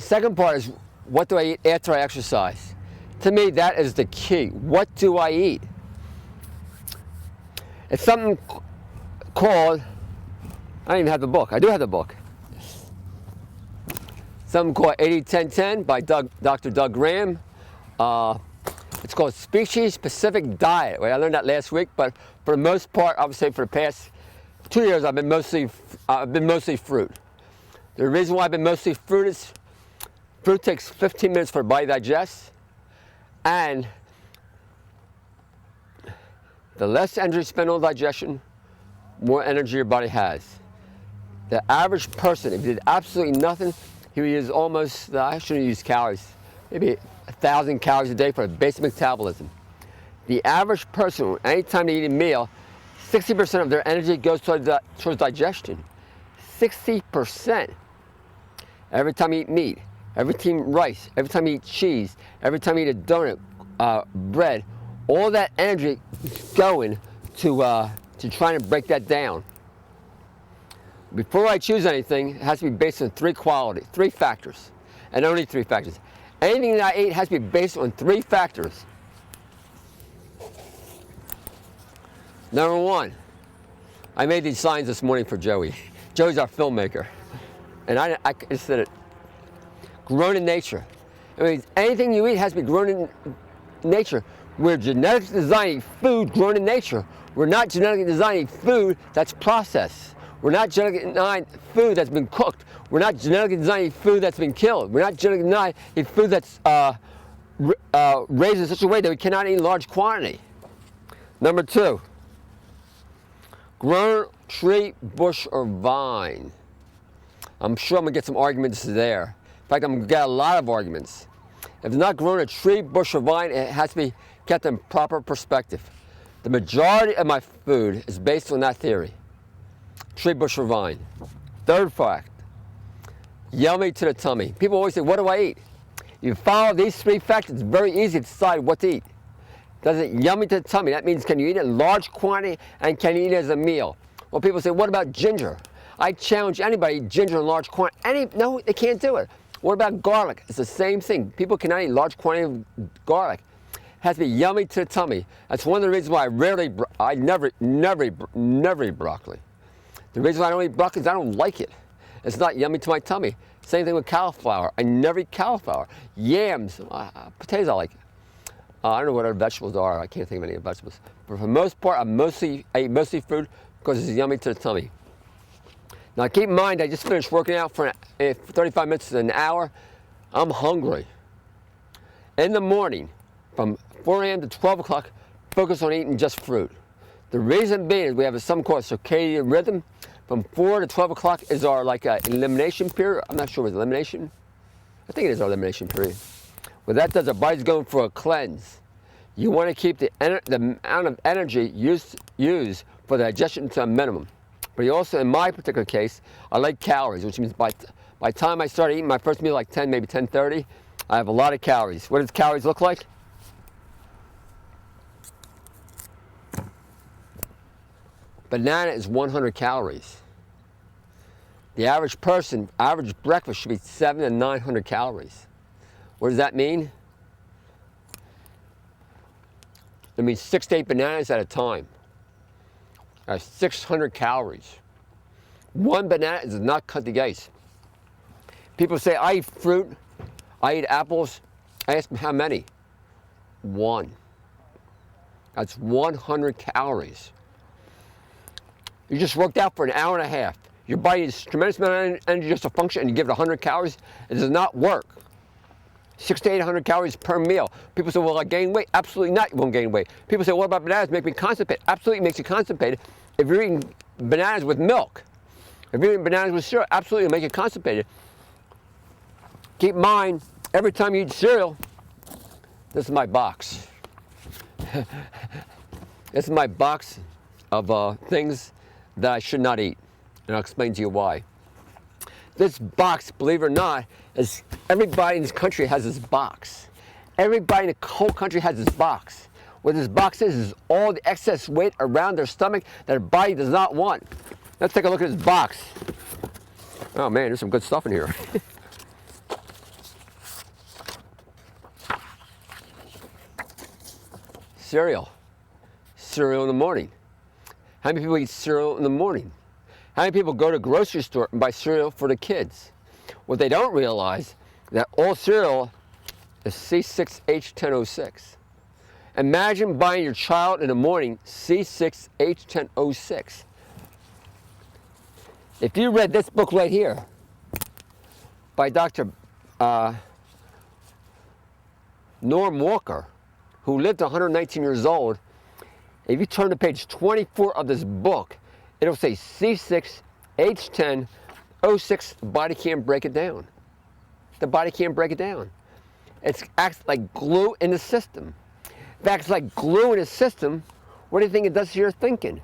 Second part is, what do I eat after I exercise? To me, that is the key. What do I eat? It's something called, I don't even have the book. I do have the book. Something called 80-10-10 by Dr. Doug Graham. It's called species-specific diet. Well, I learned that last week, but for the most part, I would say for the past 2 years, I've been mostly fruit. The reason why I've been mostly fruit is fruit takes 15 minutes for the body to digest, and the less energy you spend on digestion, more energy your body has. The average person, if he did absolutely nothing, he would use almost, I shouldn't use calories, maybe 1,000 calories a day for a basic metabolism. The average person, anytime they eat a meal, 60% of their energy goes towards digestion. 60%. Every time you eat meat, every time you eat rice, every time you eat cheese, every time you eat a donut, bread, all that energy is going to trying to break that down. Before I choose anything, it has to be based on three factors, and only three factors. Anything that I eat has to be based on three factors. Number one, I made these signs this morning for Joey. Joey's our filmmaker. And I just said it. Grown in nature. It means anything you eat has to be grown in nature. We're genetically designing food grown in nature. We're not genetically designing food that's processed. We're not genetically designing food that's been cooked. We're not genetically designing food that's been killed. We're not genetically designing food that's raised in such a way that we cannot eat in large quantity. Number two, grown tree, bush, or vine. I'm sure I'm gonna get some arguments there. In fact, I'm gonna get a lot of arguments. If it's not grown a tree, bush, or vine, it has to be kept in proper perspective. The majority of my food is based on that theory. Tree, bush, or vine. Third fact, yummy to the tummy. People always say, what do I eat? You follow these three factors, it's very easy to decide what to eat. Does it yummy to the tummy? That means, can you eat it in large quantity, and can you eat it as a meal? Well, people say, what about ginger? I challenge anybody to eat ginger in large quantity. No, they can't do it. What about garlic? It's the same thing. People cannot eat large quantity of garlic. It has to be yummy to the tummy. That's one of the reasons why I never eat broccoli. The reason why I don't eat broccoli is I don't like it. It's not yummy to my tummy. Same thing with cauliflower. I never eat cauliflower. Yams, potatoes I like. I don't know what other vegetables are. I can't think of any vegetables. But for the most part, I eat mostly fruit because it's yummy to the tummy. Now keep in mind, I just finished working out for 35 minutes to an hour. I'm hungry. In the morning, from 4 a.m. to 12 o'clock, focus on eating just fruit. The reason being is we have something called circadian rhythm. From 4 to 12 o'clock is our elimination period. I'm not sure it's elimination. I think it is our elimination period. What that does, our body's going for a cleanse. You want to keep the amount of energy used for digestion to a minimum. But you also, in my particular case, I like calories, which means by the time I start eating my first meal, like 10, maybe 10:30, I have a lot of calories. What does calories look like? Banana is 100 calories. The average person, average breakfast should be 700 to 900 calories. What does that mean? It means 6 to 8 bananas at a time. That's 600 calories. One banana does not cut the ice. People say, I eat fruit, I eat apples. I ask them how many? 1. That's 100 calories. You just worked out for an hour and a half. Your body needs a tremendous amount of energy just to function, and you give it 100 calories. It does not work. 600 to 800 calories per meal. People say, well, I gain weight. Absolutely not, you won't gain weight. People say, what about bananas? Make me constipated. Absolutely makes you constipated. If you're eating bananas with milk, if you're eating bananas with cereal, absolutely make you constipated. Keep in mind, every time you eat cereal, this is my box. This is my box of things that I should not eat. And I'll explain to you why. This box, believe it or not, is everybody in this country has this box. Everybody in the whole country has this box. What this box is all the excess weight around their stomach that their body does not want. Let's take a look at this box. Oh man, there's some good stuff in here. cereal? Cereal in the morning. How many people eat cereal in the morning? How many people go to the grocery store and buy cereal for the kids? What they don't realize that all cereal is C6H10O6. Imagine buying your child in the morning C6H10O6. If you read this book right here by Dr. Norm Walker, who lived 119 years old, if you turn to page 24 of this book, it'll say C6H10O6. The body can't break it down. The body can't break it down. It acts like glue in the system. If it acts like glue in the system, what do you think it does to your thinking?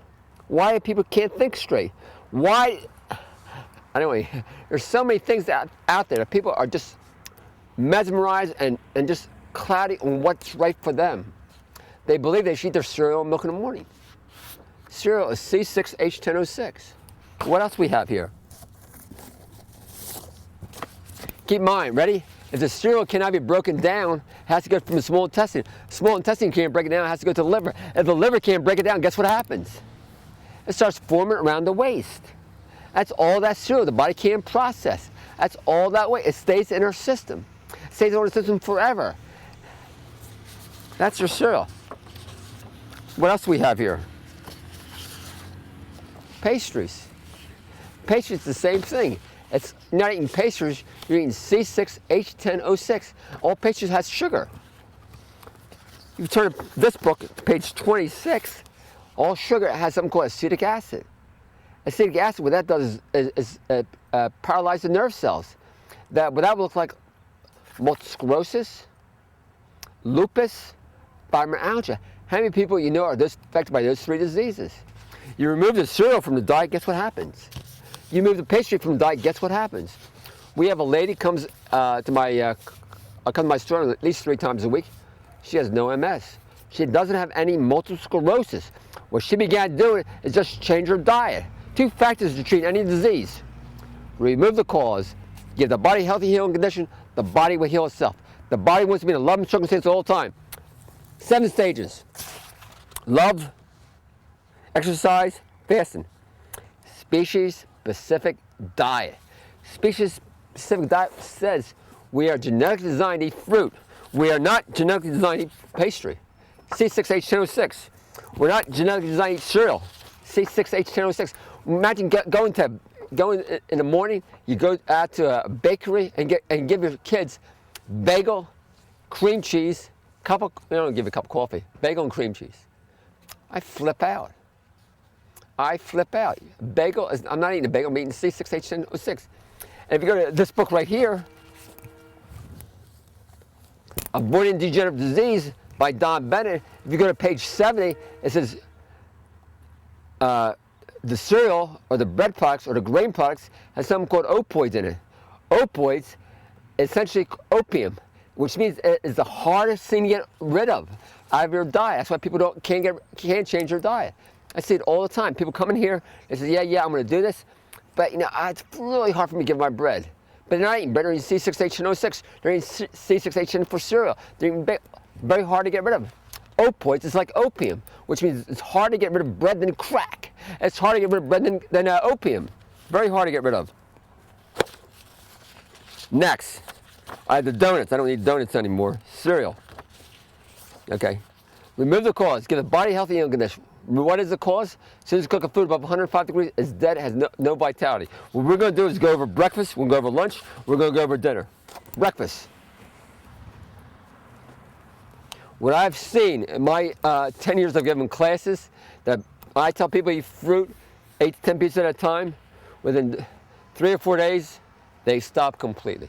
Why people can't think straight? Why? Anyway, there's so many things out there that people are just mesmerized and just cloudy on what's right for them. They believe they should eat their cereal and milk in the morning. Cereal is C6H10O6. What else we have here? Keep in mind, ready? If the cereal cannot be broken down, it has to go from the small intestine. Small intestine can't break it down, it has to go to the liver. If the liver can't break it down, guess what happens? It starts forming around the waist. That's all that cereal the body can't process. That's all that way. It stays in our system. It stays in our system forever. That's your cereal. What else do we have here? Pastries. Pastries is the same thing. It's not eating pastries, you're eating C6H10O6. All pastries has sugar. You turn to this book, page 26, all sugar has something called acetic acid. Acetic acid, what that does is paralyze the nerve cells. What that would look like multiple sclerosis, lupus, fibromyalgia. How many people you know are affected by those three diseases? You remove the cereal from the diet, guess what happens? You move the pastry from the diet, guess what happens? We have a lady comes to my store at least 3 times a week. She has no MS. She doesn't have any multiple sclerosis. What she began doing is just change her diet. 2 factors to treat any disease. Remove the cause, give the body healthy healing condition, the body will heal itself. The body wants to be in a loving circumstance all the time. 7 stages. Love, exercise, fasting. Species-specific diet. Species-specific diet says we are genetically designed to eat fruit. We are not genetically designed to eat pastry. C6H10O6. We're not genetically designed to eat cereal. C6H10O6. Imagine going in the morning, you go out to a bakery and give your kids bagel, cream cheese, they don't give you a cup of coffee, bagel and cream cheese. I flip out. Bagel is, I'm not eating a bagel, I'm eating C6H10O6. And if you go to this book right here, Avoiding Degenerative Disease by Don Bennett, if you go to page 70, it says the cereal or the bread products or the grain products has something called opoids in it. Opoids, essentially opium, which means it is the hardest thing to get rid of out of your diet. That's why people can't change their diet. I see it all the time. People come in here, they say, yeah, I'm going to do this, but it's really hard for me to give my bread. But they're not eating bread, they're eating C6H10O6, they're eating C6H10 for cereal. They're eating very hard to get rid of. Opoids is like opium, which means it's hard to get rid of bread than crack. It's hard to get rid of bread than opium. Very hard to get rid of. Next, I have the donuts. I don't need donuts anymore. Cereal. Okay. Remove the cause. Give the body healthy healing condition. What is the cause? As soon as you cook a food above 105 degrees, it's dead, it has no vitality. What we're going to do is go over breakfast, we're going to go over lunch, we're going to go over dinner. Breakfast. What I've seen in my 10 years of giving classes, that I tell people eat fruit 8 to 10 pieces at a time. Within 3 or 4 days, they stop completely.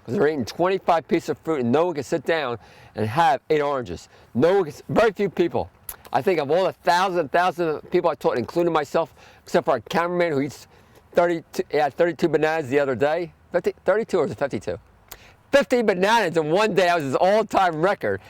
Because they're eating 25 pieces of fruit and no one can sit down and have 8 oranges. Very few people. I think of all the thousands of people I taught, including myself, except for our cameraman who eats 32 bananas the other day. 32 or is it 52? 50 bananas in one day. That was his all-time record.